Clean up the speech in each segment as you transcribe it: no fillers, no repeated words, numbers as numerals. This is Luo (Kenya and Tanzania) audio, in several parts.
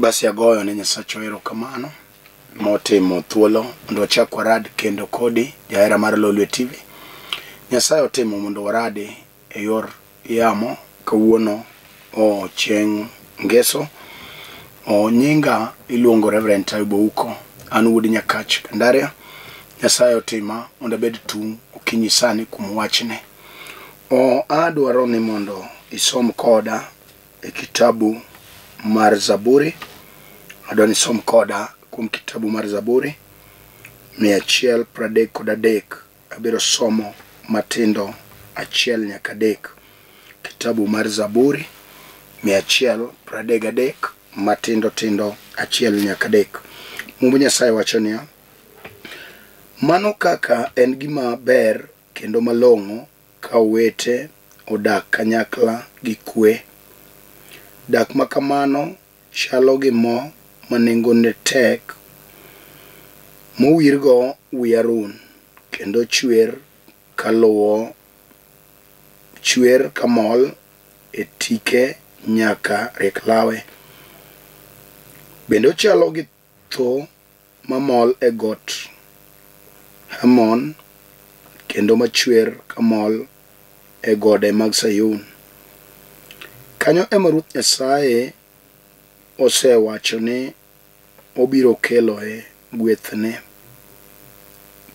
Basi agoyo ne Nyasacho erokamano motimo thuolo mondo wachak warad kendo kodi jahera mar Lolwe TV. Nyasaye otimo mondo warade e yor yamo kawuono chieng' ngeso. Nyinga iluongo Reverend Ayub an wuod Nyakach Kandaria. Nyasaye otima mondo abed tung' okinyi sani kuom wachne. Adwaro ni mondo isom koda e kitabu mar Zaburi. Adwani som koda kuom kitabu mar Zaburi 133. Abiro somo matindo 1 nyaka 3. Kitabu mar Zaburi 133 matindo 1 nyaka 3. Mungu Nyasaye wacho niya: mano kaka en gima ber kendo malong'o ka owete odak kanyakla gi kwe. Dak makamano chalo gi mo manengone tek mowirgo wi Harun, kendo chwer kamol e tike nyaka rek lawe. Bende ochalo gi tho mamol e got Hamon, kendo machwer kamol e gode mag Sayun. Kanyo ema Ruoth Nyasaye osewacho ni obiro keloe gwethne.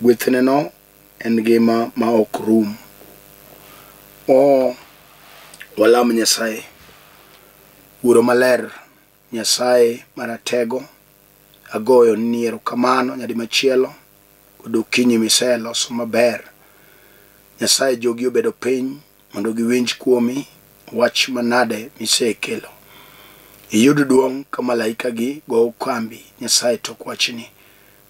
Gwethne no en ngima ma ok rum. Walam Nyasaye, Wuoro Maler, Nyasaye maratego, agoyo ni erokamano nyadi machielo odokinyi miseloso maber. Nyasaye jogi obedo piny mondo giwinj kuomi wach manade misekelo. Iyud duong' ka malaika gi go kambi Nyasaye tok wachni.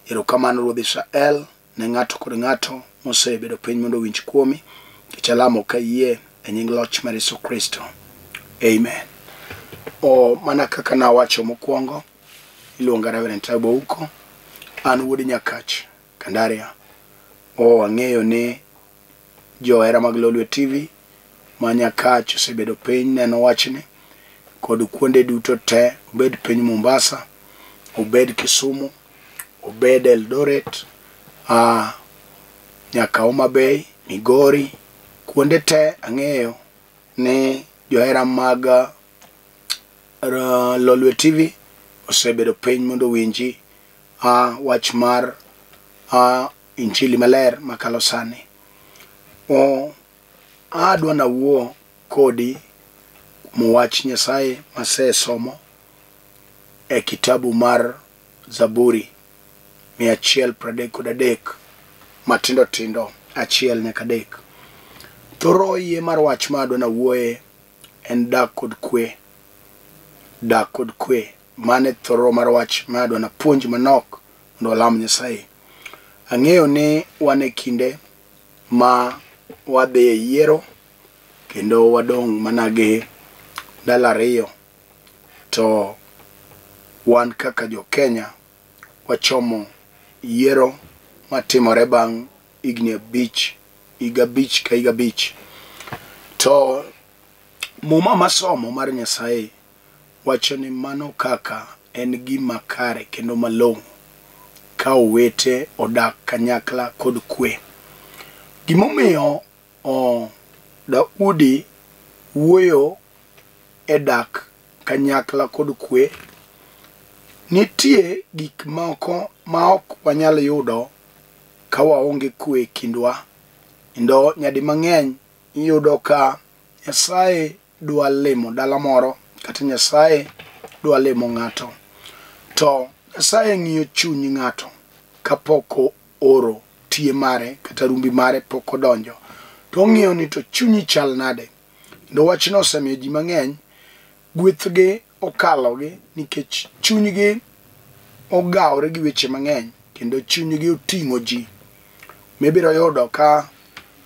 Erokamano Ruodh Israel ne ng'ato kod ng'ato mosebedo piny mondo winj kuomi. Kichalamo ka yie e nying loch mar Yesu Kristo. Amen. Mana kaka nawacho mokwongo, iluonga Reverend Ayub, an wuod Nyakach Kandaria. Ang'eyo ni johera mag Lolwe TV ma Nyakach osebedo piny neno wachni kod kuonde duto te, obed piny Mombasa, obed Kisumu, obed Eldoret, nyaka Homa Bay, Migori, kuonde te ang'eyo ni johera mag Lolwe TV osebedo piny mondo winji wach mar injili maler makalo sani. Adwa na wuo kodi muwach Nyasaye masesomo e kitabu mar Zaburi 133 matindo 1 nyaka 3. Thoro yie mar wach ma adwa na wuoye en Dak Kod Kwe. Dak Kod Kwe mane thoro mar wach ma adwa na puonj manok mondo walam Nyasaye. Ang'eyo ni wan e kinde ma wadhi e yiero kendo wadong' mana gi dala 2 to wan kaka jo Kenya wachomo yiero matimore bang' higa 5 ka higa 5. To muma masomo mar Nyasaye wacho ni mano kaka en gima kare kendo malong'o ka owete odak kanyakla kod kwe. Gimomiyo Daudi wuoyo e dak kanyakla kod kwe, nitie gik moko ma ok wanyal yudo ka waonge kwe kindwa. Ndo nyadi mang'eny iyudo ka Nyasaye dwa limo dala moro kata Nyasaye dwa limo ng'ato, to Nyasaye ng'iyo chuny ng'ato kapok oro tie mare kata rumbi mare pok odonjo, to ong'iyo ni to chunyi chal nade. Ndo wachno osemiyo ji mang'eny gwethgi okalogi nikech chunygi ogawre gi weche mang'eny kendo chunygi oting'o ji. Mibiro yudo ka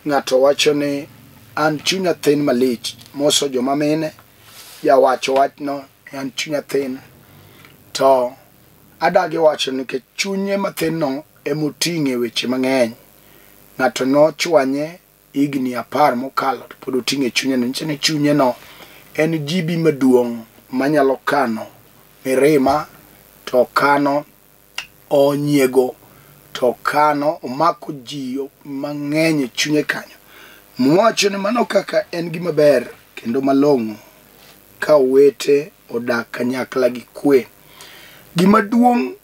ng'ato wacho ni an chunya thin malich, moso joma mine wacho wachno an chunya thin. To adagi wacho ni ke chunye mathin no emoting'e weche mang'eny. Ng'ato no chwanye higni 10 mokalo to pod oting'e chunye no. Chunye no en jibi maduong' manyalo kano mirima, to kano onyiego, to kano omako ji mang'eny e chunye kanyo. Mwacho ni mano kaka en gima ber kendo malong'o ka owete odak kanyakla gi kwe. Gima duong'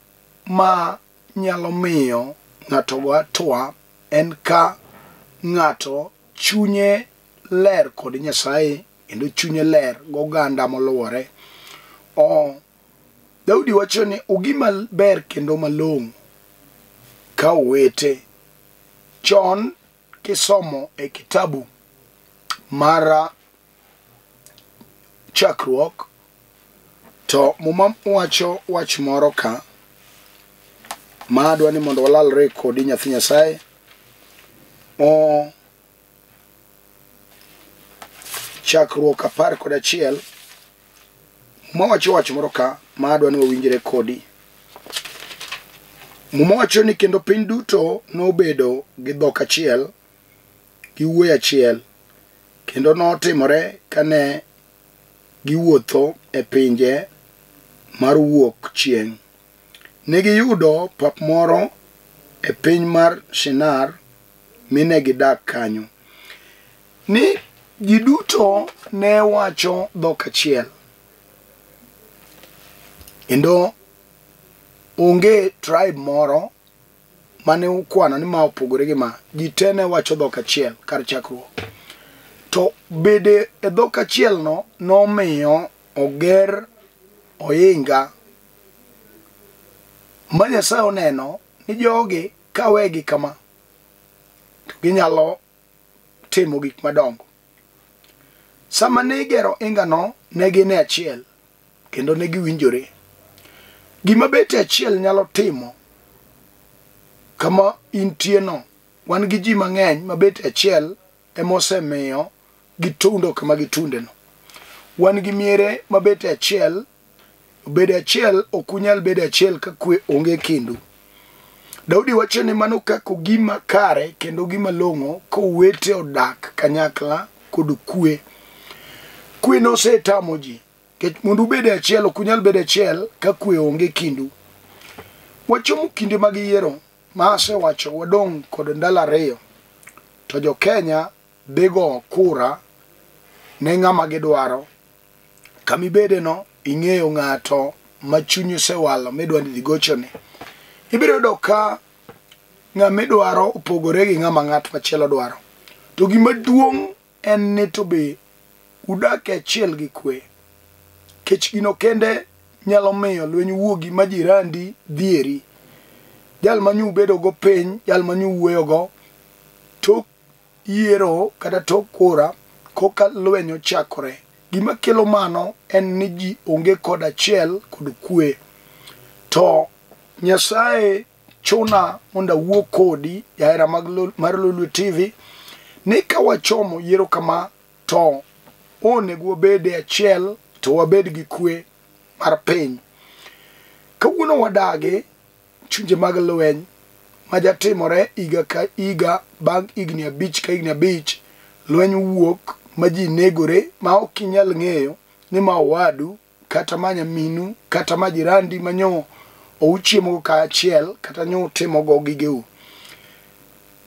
ma nyalo miyo ng'ato go atwa en ka ng'ato chunye ler kod Nyasaye kendo chunye ler goganda moluwore. Daudi wacho ni ogima ber kendo malong'o ka owete. Chon kisomo e kitabu mara chakruok to muma wacho wach moro ka ma adwa ni mondo walalre kodi nyathi Nyasaye. Chakruok 11 muma wacho wach moro ka ma adwa ni wawinjre kodi. Muma wacho ni kendo piny duto nobedo gi dhok achiel gi wuoyi achiel, kendo notimore kane giwuotho e pinje mar wuok chieng'. Negiyudo pap moro e piny mar Shinar mine gidak kanyo. Ni ji duto ne wacho dhok achiel, kendo onge tribe moro mane ukwano ni ma opogore gi ma. Ji te ne wacho dhok achiel kar chakruok. To bede e dhok achiel no nomiyo oger ohinga ma Nyasaye oneno ni jogi kawegi kama to ginyalo timo gik madongo. Sama ne igero ohinga no ne gin e achiel kendo ne giwinjore. Gima bete achiel nyalo timo kama intie no, wan gi ji mang'eny ma bete achiel emosemiyo gitundo kama gitunde no. Wan gi miere ma bete achiel, bede achiel okunyal bede achiel ka kwe onge kindu. Daudi wacho ni mano kako gima kare kendo gima long'o ko wete odak kanyakla kod kwe. Kwe no se tamo ji. Mundu bede achiel okunyal bede achiel ka kwe onge kindu. Wachomo kinde mag yiero ma asewacho wadong' kod ndalo 2 to jo Kenya dhigo kura ne ng'ama gidwaro. Kamibede no ing'eyo ng'ato ma chunyi sewalo midwa ni gochone. Ibiro yudo ka ng'ama idwaro opogore gi ng'ama ng'at machielo dwaro. To gima duong' en ni to be udak achiel gi kwe. Kech gino kende nyalo miyo lweny wuogi ma jirandi dhieri. Jal manyu bedo go piny, jal manyu wuoyo go, tok yiero kata tok kura koka lweny ochakore. Gima kelo mano en ni ji onge kod achiel kod kwe. To Nyasaye chuna monda wuo kodi jahera mar Lolwe TV ni ka wachomo yiero kama to onego wabede achiel to wabed gi kwe mar piny. Kawuono wadage chunje mag lweny ma jatimore iga ka iga bang' igni 5 ka igni 5 lweny wuok ma ji negore ma ok inyal ng'eyo ni ma wadu kata ma nyaminu kata ma jirandi manyo ouchiemo ka achiel kata nyo timo go gigeu.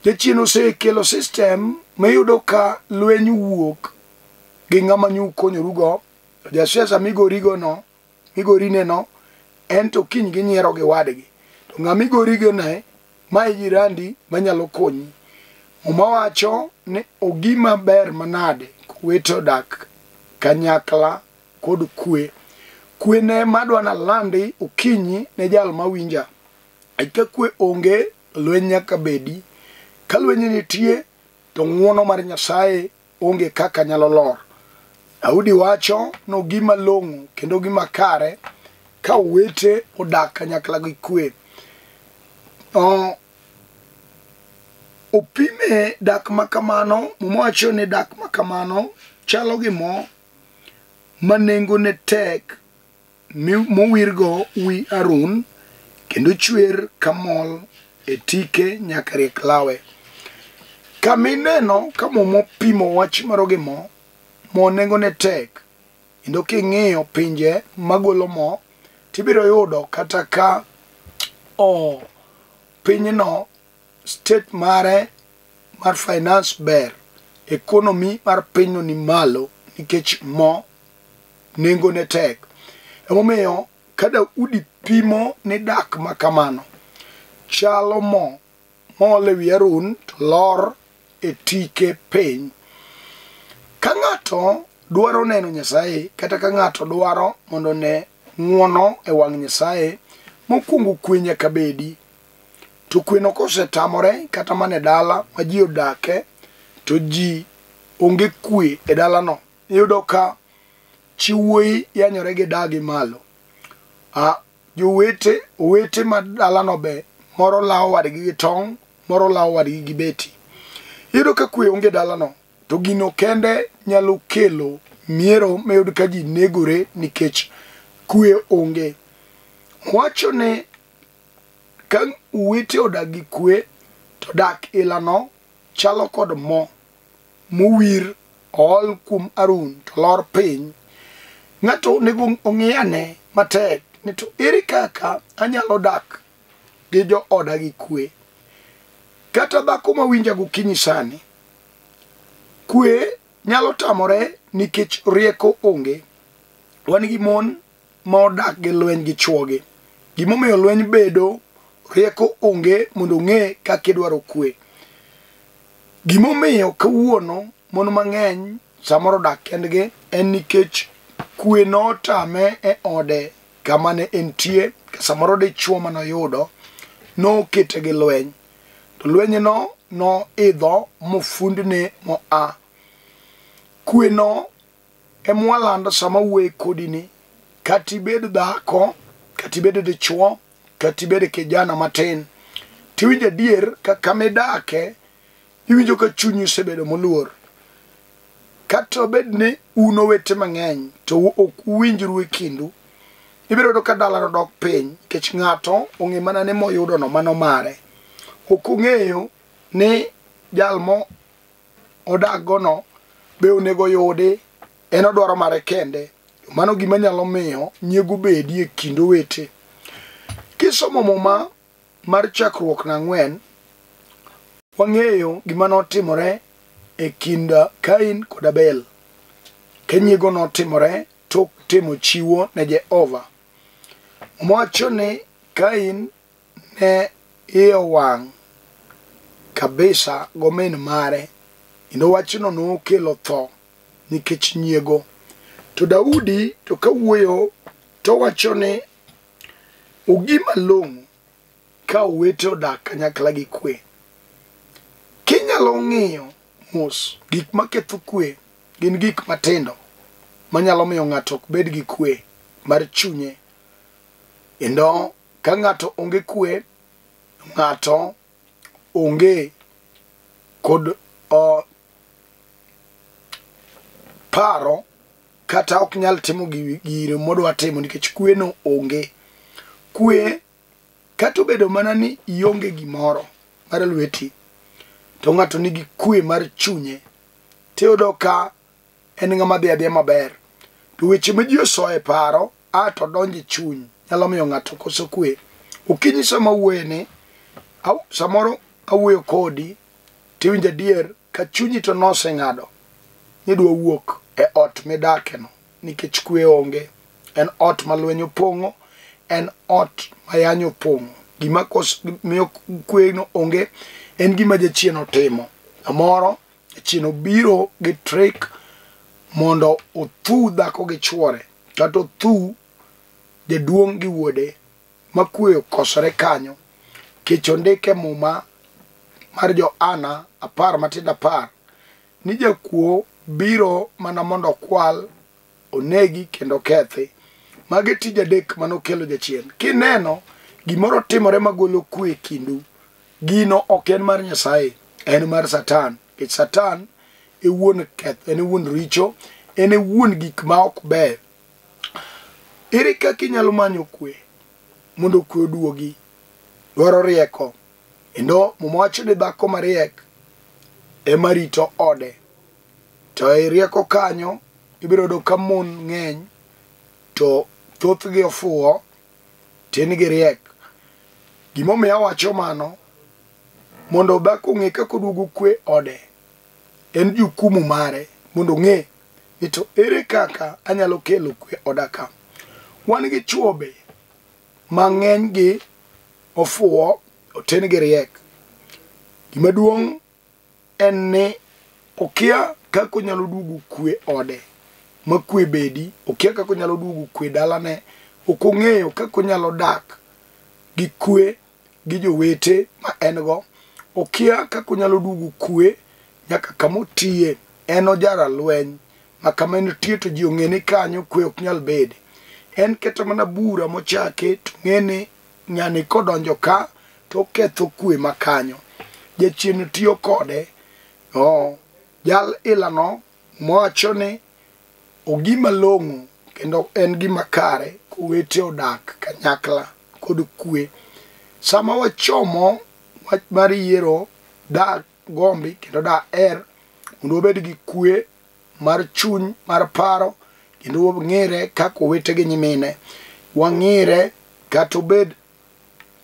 Jachien osekelo system mayudo ka lweny wuok gi ng'ama nyu konyorugo. Jasiasa migorigo no, migorine no, ento kiny ginyiero gi wadgi. To ng'ama igorigo ne, ma jirandi manyalo konyi. Muma wacho ni ogima ber manade kuwete odak kanyakla kod kwe. Kwe ne madwa na landi ukinyi ne jal mawinja. Aika kwe onge lweny nyaka bedi. Ka lweny nitie to ng'wono mar Nyasaye onge kaka nyalo lor. Daudi wacho no gima long'o kendo gima kare ka wete odak kanyakla gi kwe. Opime dak makamano, muma wacho ni dak makamano chalo gi mo manengo ne tek mowirgo wi Arun kendo chwer kamol e tike nyaka riek lawe. Kamineno ka mo pimo wach maro gi mo nengo ne tek. Kendo king'iyo pinje magolo mo tibiro yudo kata ka pinyno state mare mar finance ber, economy mar pinyno ni malo nikech mo nengo ne tek. Emomiyo kada udi pimo ni dak makamano chalo mo mole wi Harun to lor e tike piny. Ka ng'ato dwaro neno Nyasaye kata ka ng'ato dwaro mondo ne ng'wono e wang' Nyasaye, mokwongo kwe nyaka bedi. To kweno kosetamore kata mane dala ma ji odake to ji onge kwe e dalano, iyudo ka chi wuoyi yanyore gi dagi malo. Owete ma dalano be moro lawo wadgi gi tong', moro lawo wadgi gi beti. Iyudo ka kwe onge dalano, to gino kende nyalo kelo miero mayud ka ji negore nikech kwe onge. Wacho ni ka uwete odak gi kwe, to dak ilano chalo kod mo mowir ool kuom Harun to lor piny. Ng'ato nego ong'iyane matek ni to ere kaka anyalo dak gi jo oda gi kwe. Kata dhako mawinja gokinyi sani, kwe nyalo tamore nikech rieko onge. Wan gi mon ma odak gi lweny gi chwogi. Gimomiyo lweny bedo, rieko onge mondo ng'e kaka idwaro kwe. Gimomiyo kawuono mon mang'eny samoro dak kendgi en nikech kwe notame e ode kama ne entie. Samoro dichuo manoyudo nokete gi lweny, to lweny no idho mofundne moa. Kwe no emwalando sama wuoyi kodi ni, katibed dhako, katibed dichuo, katibed kijana matin, tiwinjo adier kamidake iwinjo ka chunyi osebedo moluor. Kata obed ni uno wete mang'eny to ok uwinjru e kindu, ibiro yudo ka dalano dok piny nikech ng'ato ong'e mana ni moyudo no mano mare. Ok ong'eyo ni jalmo odagono be onego yudi, en odwaro mare kende. Mano gima nyalo miyo nyiego bedi e kind owete. Kisomo muma mar chakruok na 4, wang'eyo gima notimore e kind Kain kod Abel. Ka nyiego notimore tok timo chiwo ne Jehova. Mwacho ni Kain ne iye wang' kabisa gomin mare, kendo wachno nokelo tho nikech nyiego. To Daudi to kawuoyo to wacho ni ogima long'o ka owete odak kanyakla gi kwe. Kinyalo ng'iyo mos, gik maketho kwe gin gik matindo manyalo miyo ng'ato ok bed gi kwe mar chunye. Endo ka ng'ato onge kwe, ng'ato onge kod paro kata ok nyal timo gire modwa timo nikech kwe no onge. Kwe kata obedo mana ni ionge gimoro mar lweti, to ng'ato nigi kwe mar chunye, tiyudo ka en ng'ama dhi adhiya maber. To weche ma ji osoe paro to donje chuny nyalo miyo ng'ato koso kwe. Okinyi sama wuoye ni, samoro awuoyo kodi, tiwinjo adier ka chunyi to noseng'ado ni dwa wuok e ot midake no nikech kwe onge. En ot ma lweny opong'o, en ot ma yany opong'o. Gima miyo kwe no onge en gima jachien otimo. Amoro jachien obiro gi trick mondo othu dhako gi chwore, kata othu jaduong' gi wuode, ma kwe okosore kanyo. Kech ondike muma mar Johana 10:10 ni jakuo biro mana mondo kwal, onegi kendo kethi. Magi tije adek manokelo jachien. Kineno gimoro timore magolo kwe kindu, gino ok en mar Nyasaye, en mar Satan. Kech Satan e wuon keth, en e wuon richo, en e wuon gik ma ok ber. Ere kaka inyalo manyo kwe mondo kwe oduogi? Dwaro rieko. Endo mwacho ni dhako mariek ema rito ode. To e rieko kanyo ibiro yudo ka mon ng'eny to thothgi ofuo tin gi riek. Gimomiyo awacho mano mondo dhako ng'e kaka oduogo kwe ode. En jukumu mare mondo ng'e ni to ere kaka anyalo kelo kwe oda ka. Wan gi chuo be mang'eny gi ofuo otin gi riek. Gimaduong' en ni okia kaka onyalo duogo kwe ode ma kwe bedi, okia kaka onyalo duogo kwe dalane, ok ong'eyo kaka onyalo dak gi kwe gi jowete ma en go, okia kaka onyalo duogo kwe nyaka kama otiye. En ojara lweny ma kama entie to ji ong'e ni kanyo kwe ok nyal bede. En keto mana bura mochake to ng'e ni ng'ani kodonjo ka to ketho kwe makanyo. Jachien tiyo kode. Jal ilano mowacho ni ogima long'o kendo en gima kare kowete odak kanyakla kod kwe. Sama wachomo wach mar yiero, da gombi kendo da mondo wabed gi kwe mar chuny, mar paro, kendo wang'ire kaka owete gi nyimine. Wang'ire kata obed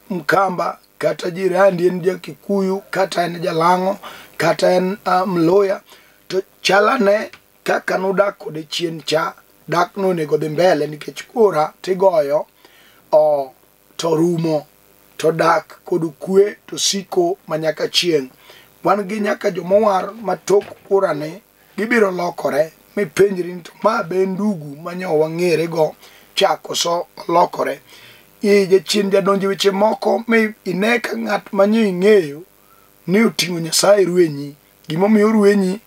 Mkamba, kata jirandi en ja-Kikuyu, kata en jalang'o, kata en Mluya, to chalane kaka nodak kode chien cha, dak nonego dhi mbele nikech kura tigoyo to rumo, to dak kod kwe to siko manyaka chieng'. Wan gi nyaka jomowar matok kurane gibiro lokore mipenjri ni to ma be ndugu manyo wang'ere go chako so lokore. Jachien jadonjo weche moko mi ine ka ng'at manyo ing'eyo ni oting'o Nyasaye rwenyi. Gimomiyo rwenyi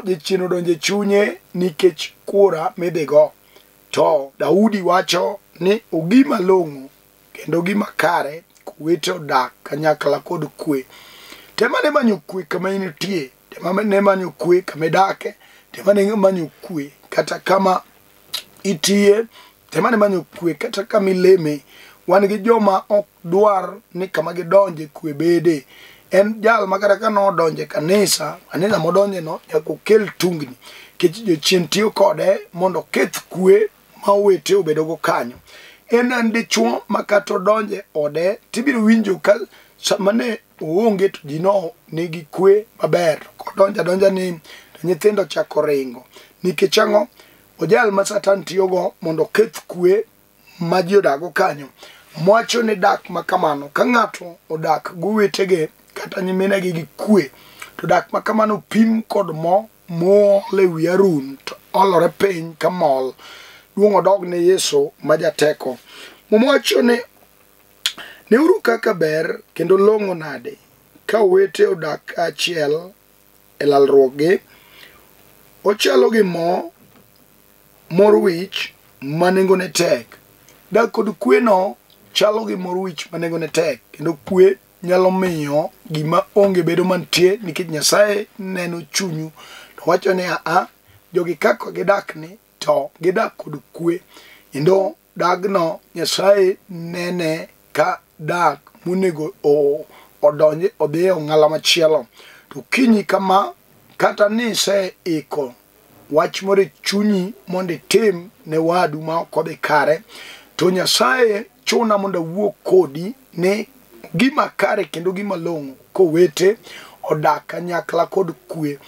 jachien odonjo chunye nikech kura midhigo. To Daudi wacho ni ogima long'o kendo gima kare kowete odak kanyakla kod kwe. Temane manyo kwe kama intie, temane manyo kwe kama idake, temane manyo kwe kata kama itie, temane manyo kwe kata kama ileme. Wan gi joma ok dwar ni kama gidonje kwe bede. En jal makata ka nodonje kanisa modonje no nyaka okel tungni. Kech jochien tiyo kode mondo keth kwe ma owete obedogo kanyo. En dichuo makata odonje ode tibiro winjo ka samane oonge to jino nigi kwe maber. Kodonja ni nyithindo chako ringo. Nikech ang'o? Ojal ma Satan tiyogo mondo keth kwe ma ji odago kanyo. Mwacho ni dak makamano ka ng'ato odak gowetege kata nyiminegi gi kwe, to dak makamano pim kod mo le wi Harun to olore piny ka mol. Duong' odog ne Yesu majateko. Mwacho ni neuru kaka ber kendo long'o nade ka wete odak achiel e lalruokgi. Ochalo gi mor wich manengone tek. Dak kod kwe no chalo gi mor wich manengone tek, kendo kwe nyalo miyo gima onge bedo mantie nikech Nyasaye neno chunyu. To wacho ni jogi kaka gidak ni to gidak kod kwe, kendo dagno Nyasaye nene ka dak monego odonje odhi e ong'ala machielo. To kinyi kama kata ni se iko wach more chunyi mondo itim ne wadu ma ok odhi kare, to Nyasaye chuna mondo wuok kodi ne gima kare kendo gima long'o kowete odak kanyakla kod kwe.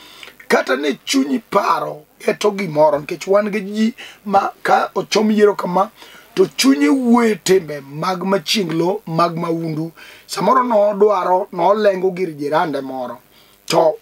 Kata ne chunyi paro eto gimoro, nikech wan gi ji ma ka ochom yiero kama to chunye wuoye tembe mag machienglo mag maundu. Samoro nolengo gir jirande moro, to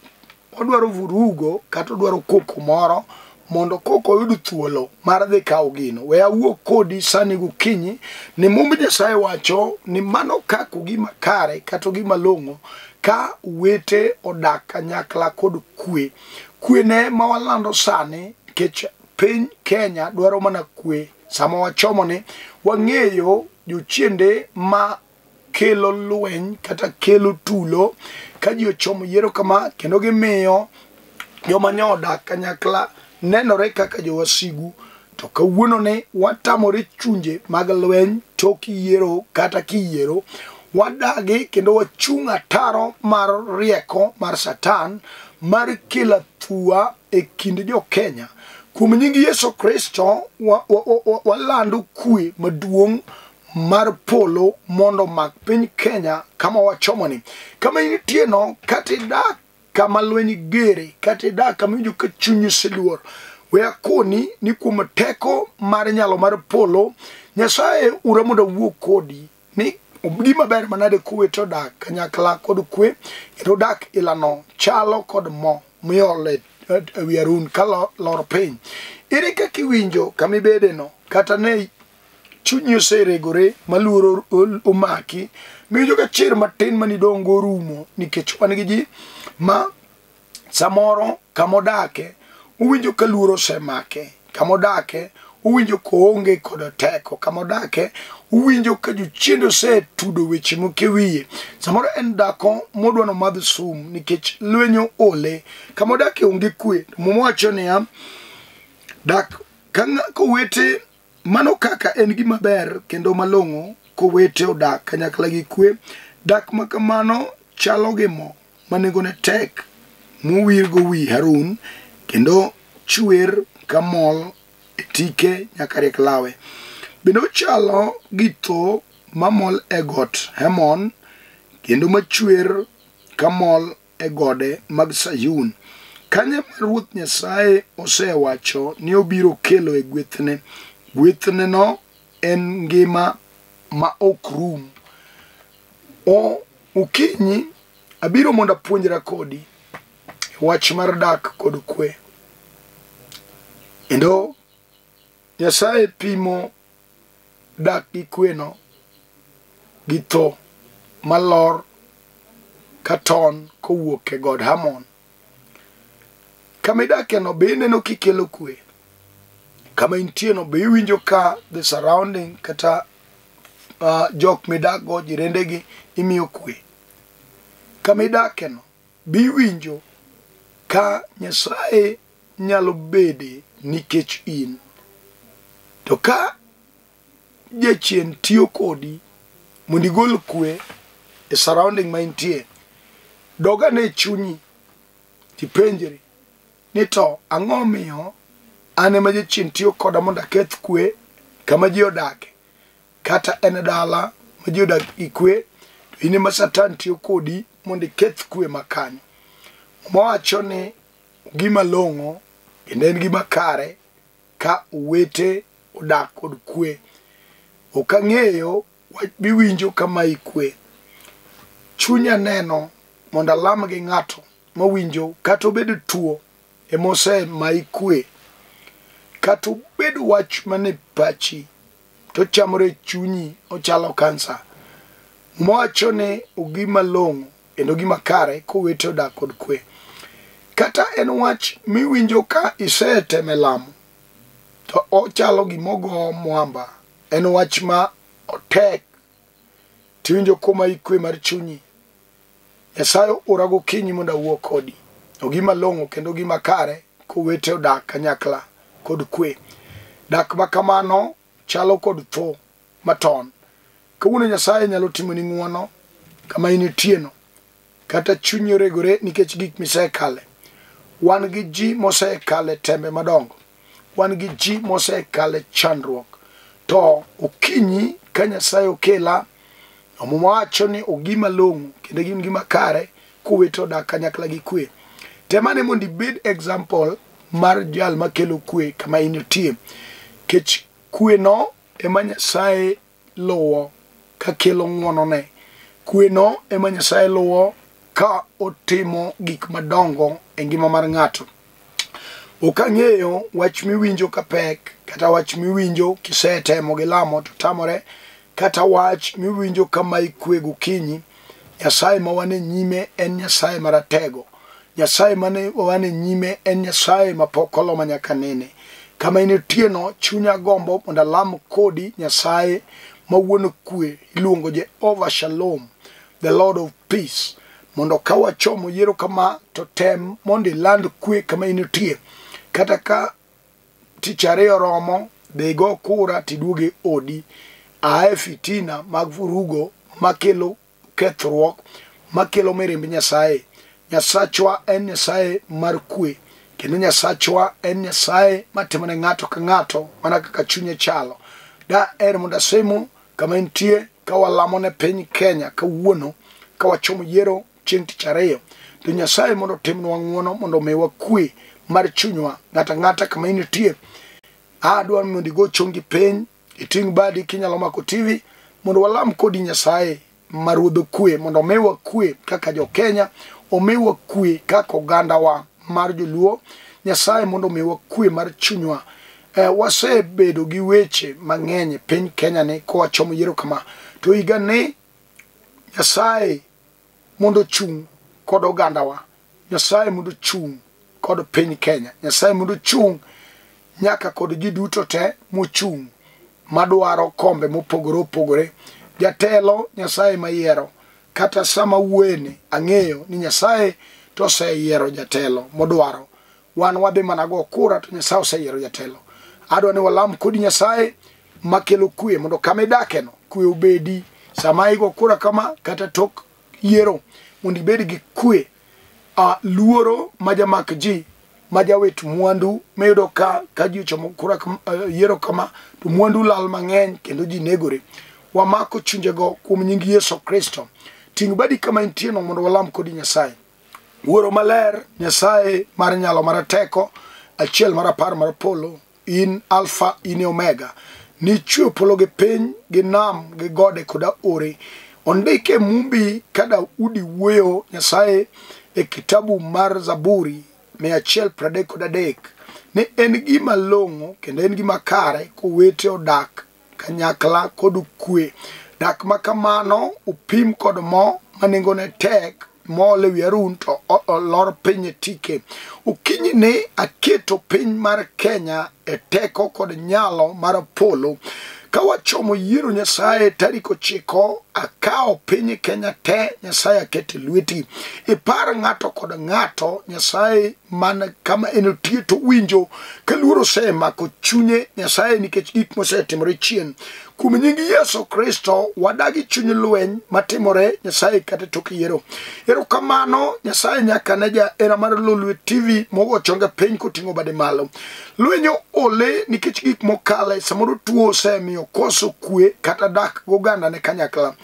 odwaro vurugo kata odwaro koko moro mondo koko yud thuolo mar dhi kawo gino. We awuok kodi sani gokinyi ni mumb Nyasaye wacho ni mano kako gima kare kata gima long'o ka wete odak kanyakla kod kwe. Kwe ne mawalando sani kech piny Kenya dwaro mana kwe. Sama wachomo ni wang'eyo jochiende ma kelo lweny kata kelo tulo ka ji ochomo yiero kama, kendo gimiyo joma nyodak kanyakla nenore kaka jowasigu. To kawuono ne watamore chunje mag lweny tok yiero kata kiyiero. Wadagi kendo wachung' ataro mar rieko mar Satan mar kila thua e kind jo Kenya. Kuom nying Yesu Kristo walando kwe maduong' mar polo mondo mak piny Kenya kama wachomoni. Kama initie no katidak kama lweny gere, katidak kama iwinjo ka chunyi siluor, we akoni ni kuom teko mar nyalo mar polo, Nyasaye ura mondo wuo kodi ni gima ber manade kuwito dak kanyakla kod kwe, kendo dak ilano chalo kod mo miole wi Harun ka lor piny. Ere kaka iwinjo kama ibede no, kata ne chunyi oseregore maluoro omaki, miwinjo ka chir matin manidongo rumo, nikech wan gi ji ma samoro kamodake uwinjo ka luoro osemake, kamodake uwinjo koonge kod teko, kamodake uwinjo ka jochiende osetudo weche moke wiye. Samoro en dako modwa nomadh sum nikech lwenyo ole, kamodake onge kwe. Mowacho niya, dak kowete mano kaka en gima ber kendo malong'o kowete odak kanyakla gi kwe. Dak makamano chalo gi mo manengone tek mowirgo wi Harun, kendo chwer kamol tike nyaka riek lawe. Bende ochalo gi tho mamol e got Hemon, kendo machwer kamol e gode mag Sayun. Kanye ma Ruoth Nyasaye osewacho ni obiro kelo e gwethne. Gwethne no en ngima ma ok rum. Okinyi abiro mondo apuonjra kodi wach mar dak kod kwe. Endo Nyasaye pimo dak gi kwe no gi tho malor katon kowuok e god Hamon. Kama idake no be ineno kikelo kwe. Kama intie no be iwinjo ka the surrounding kata jok midakgo, jirendegi imiyo kwe. Kama idake no be iwinjo ka Nyasaye nyalo bede nikech in. To ka jachien tiyo kodi mondo igol kwe e surrounding ma intie, doga ne chunyi tipenjri ni to ang'o miyo ane ma jachien tiyo koda mondo aketh kwe kama ji odake, kata en dala ma ji odak gi kwe, to ine ma Satan tiyo kodi mondo iketh kwe makanyo. Mowacho ni gima long'o kendo en gima kare ka uwete odak kod kwe. Ok ang'eyo biwinjo kama ikwe. Chunya neno mondo alam gi ng'ato mawinjo kata obed tuo emose ma ikwe, kata obed wach mane pachi to chamore chunyi ochalo kansa. Mowacho ni ogima long'o kendo gima kare kowete odak kod kwe. Kata en wach miwinjo ka iseteme lamo to ochalo gimogo mwamba, en wach ma otek, tiwinjo kuma ikwe mar chunyi. Nyasaye orago kinyi mondo awuo kodi. Ogima long'o kendo gima kare kowete odak kanyakla kod kwe. Dak makamano chalo kod tho maton. Kawuono Nyasaye nyalo timo ni ng'uono kama initie no, kata chunyi oregore nikech gik misekale. Wan gi ji mosekale tembe madongo, wan gi ji mosekale chandruok. To okinyi ka Nyasaye okela, omowacho ni ogima long'o kendo gin gima kare kowete odak kanyakla gi kwe. Temane mondo ibed example mar jal makelo kwe kama initie, kech kwe no ema Nyasaye luwo ka kelo ng'uonone. Kwe no ema Nyasaye luwo ka otimo gik madongo e ngima mar ng'ato. Ok ang'eyo wach miwinjo ka pek, kata wach miwinjo kisetemo gi lamo to tamore, kata wach miwinjo kama ikwe gokinyi. Nyasaye ma wane nyime en Nyasaye maratego. Nyasaye mane wane nyime en Nyasaye mapokolo manyaka nene. Kama initie no, chunya gombo mondo alam kodi Nyasaye ma wuon kwe, iluongo Jehovah Shalom, the Lord of Peace. Mondo ka wachomo yiero kama to tem mondo iland kwe kama initie. Kata ka tich ariyo romo, be go kura tiduoge odi. Ae fitina mag vurugo makelo kethruok, makelo mirimb Nyasaye. Nyasachwa en Nyasaye mar kwe, kendo Nyasachwa en Nyasaye matimone ng'ato ka ng'ato mana kaka chunye chalo. Da mondo asemo kama intie ka walamo ne piny Kenya kawuono ka wachomo yiero chieng' tich ariyo to Nyasaye mondo timnwa ng'wono mondo miwa kwe mar chunywa ng'ata kama intie adwa mondo igo chongi piny iting badi kinyalo mako TV mondo walam kodi Nyasaye maruodho kwe mondo miwa kwe kaka jo Kenya omiwa kwe kaka oganda wa mar joluo Nyasaye mondo miwa kwe mar chunywa wasebedo gi weche mang'eny piny Kenya ne ko wachomo yiero kama to higa ne Nyasaye mondo chung kod oganda wa Nyasaye mondo chung kod piny Kenya Nyasaye mondo chung nyaka kod ji duto te mochung madwaro kombe mopogore jatelo Nyasaye mayiero kata sama wuene ang'eyo ni Nyasaye to oseyiero jatelo modwaro wan wadhi mana go kura to Nyasaye oseyiero jatelo adwa ni walam kodi Nyasaye makelo kwe mondo kama idakeno kwe obedi sama igo kura kama kata tok yiero mondo ibed gi kwe luoro majamak ji majawet mwandu meyudo ka ji ochomo kura yiero kama to mwandu lal mang'eny kendo ji negore wamako chunjego kuom nying Yesu Kristo ting badi kama intie no mondo walam kodi Nyasaye wuoro maler Nyasaye mar nyalo mar teko achiel mar apar mar polo in alfa in omega ni chwe polo gi piny gi nam gi gode koda ore ondike mumbi kada udi wuoyo Nyasaye e kitabu mar Zaburi 133 ni en gima long'o kendo en gima kare kowete odak kanyakla kod kwe dak makamano upim kod mo manengone tek mo lewi arun to lor piny tike ukinyi ne aketo piny mar Kenya e teko kod nyalo mar polo ka wachomo yiero Nyasaye tarik 9 akao piny Kenya te Nyasaye akete lweti ipar ng'ato kod ng'ato Nyasaye man kama enotie to winjo ka luoro semako chunye Nyasaye nikech gik mosetimore chien kuom nying Yesu Kristo wadagi chuny lweny matimore Nyasaye kata tok yiero erokamano Nyasaye nyaka ne ja era mar Lolwe TV mogo chonga piny koting'o bade malo lwenyo ole nikech gik mokale samoro tuo osemiyo koso kwe kata dak goganda ne kanyakla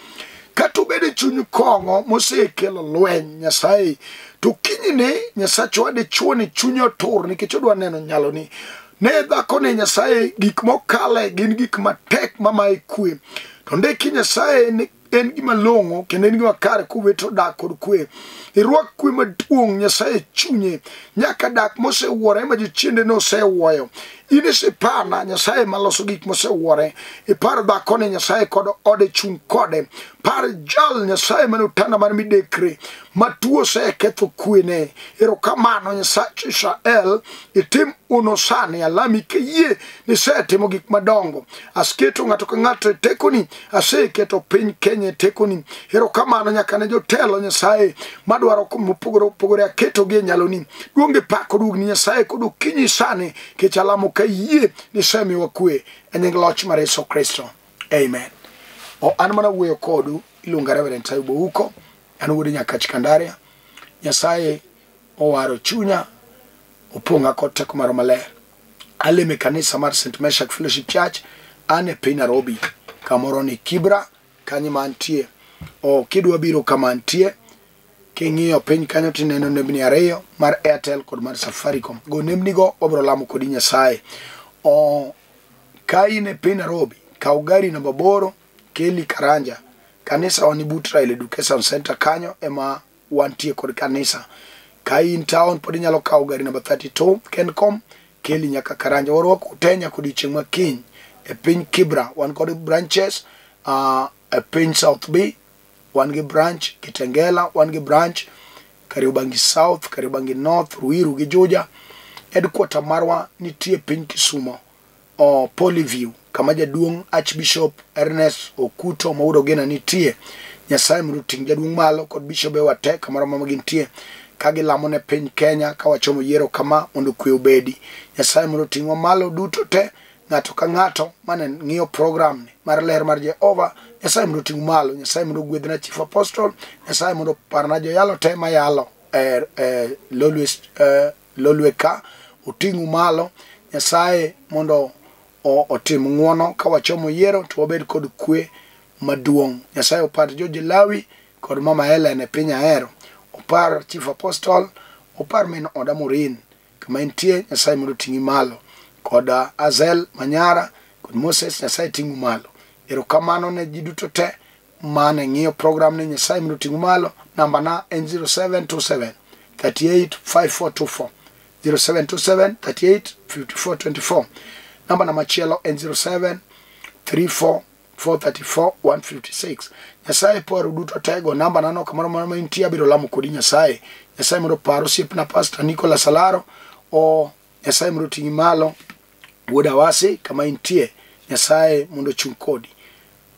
kata bede chuny kong'o mosekelo lweny Nyasaye to kinyine Nyasaye wade chuoni chunyo tur nikech odwa neno nyalo ni ne dhako ne Nyasaye gik mokale gin gik matek mamaye kwe to ndeki Nyasaye ni en gima long'o kendo en gima kare kuweto dak kod kwe irwak kwe maduong' Nyasaye chunye nyaka dak mosewuore ma jochiende no osewuoyo ine sipana Nyasaye maloso gik mosewuore ipar dhako ne Nyasaye kod ode chung kode par jal Nyasaye manotanda mar midekre matuo se ketho kwene erokamano Nyasaye Israel itim uno sani alami ke yie ni setimo gik madongo asketo ng'ato ka ng'ato tekoni aseketo piny Kenya tekoni erokamano nyaka ne jotelo Nyasaye madwaro mopogore aketo gi nyaloni duonge pako dugni Nyasaye kod okinyi sani kechalamo ka yie ni semi wa kwe enying loch mar Yesu Kristo amen an mana wuoyo kodu iluonga Reverend Ayub huko an wuodi nyaka Chikandaria Nyasaye owaro chunya opong'a kod teko mar maler aleme kanisa mar St. Meshach Fellowship Church ane piny Nairobi kamoro ni Kibra kanyi mantie kidwa biro kama antie king'iyo piny kanyo tineno nembni 2 mar Airtel kod mar Safaricom go nembnigo obro lamo kodi Nyasaye ka ine piny Nairobi kaw gari namba 8 keli Karanja kanisa oni but Rail Education Center kanyo ema wantie kod kanisa ka in town pod nyalo kaw gari namba 32 Kencom keli nyaka Karanja warwako utenya kodi chieng' makiny e piny Kibra wan kod branches e piny South Bay wan gi branch Kitengela wan gi branch Kariobangi South Kariobangi North Ruiru gi Juja headquarter marwa nitie piny Kisumo Polyview kama jaduong' Archbishop Ernest Okuto maudo gena nitie Nyasaye mondo ting jaduong' malo kod bishop ewate kamoro magintie kagi lamo ne piny Kenya ka wachomo yiero kama mondo kwe obedi Nyasaye mondo tingwa malo duto te ng'ato ka ng'ato mane ng'iyo program ni mar ler mar Jehova Nyasaye mondo ting malo Nyasaye mondo gwedhna Chief Apostle Nyasaye mondo parna joyalo te mayalo Lolwe ka utingu malo Nyasaye mondo otim ng'uono ka wachomo yiero to wabed kod kwe maduong'. Nyasaye opar George Lawi kod Mama Helen e piny ahero, opar Chief Apostle, opar min oda Morin kama intie, Nyasaye mondo ting'i malo, kod Azel Manyara kod Moses, Nyasaye ting'u malo. Erokamano ne ji duto te mane ng'iyo program ni, Nyasaye mondo ting'u malo. Namba na en 0727 38 5424 0727 38 5424. Namba na machielo en 07 34 434 156. Nyasaye paro duto tego namba nano kamoro ma intie abiro lamo kodi Nyasaye. Nyasaye mondo paro siepna Pastor Nicholas Alaro, o Nyasaye mondo ting'i malo wuoda wasi kama intie, Nyasaye mondo chung' kodi.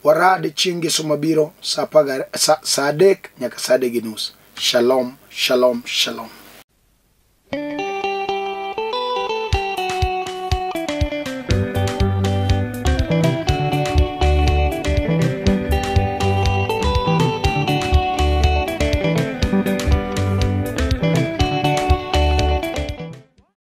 Warade chieng' Ngeso mabiro sa 3 nyaka sa 3:30. Shalom, shalom, shalom.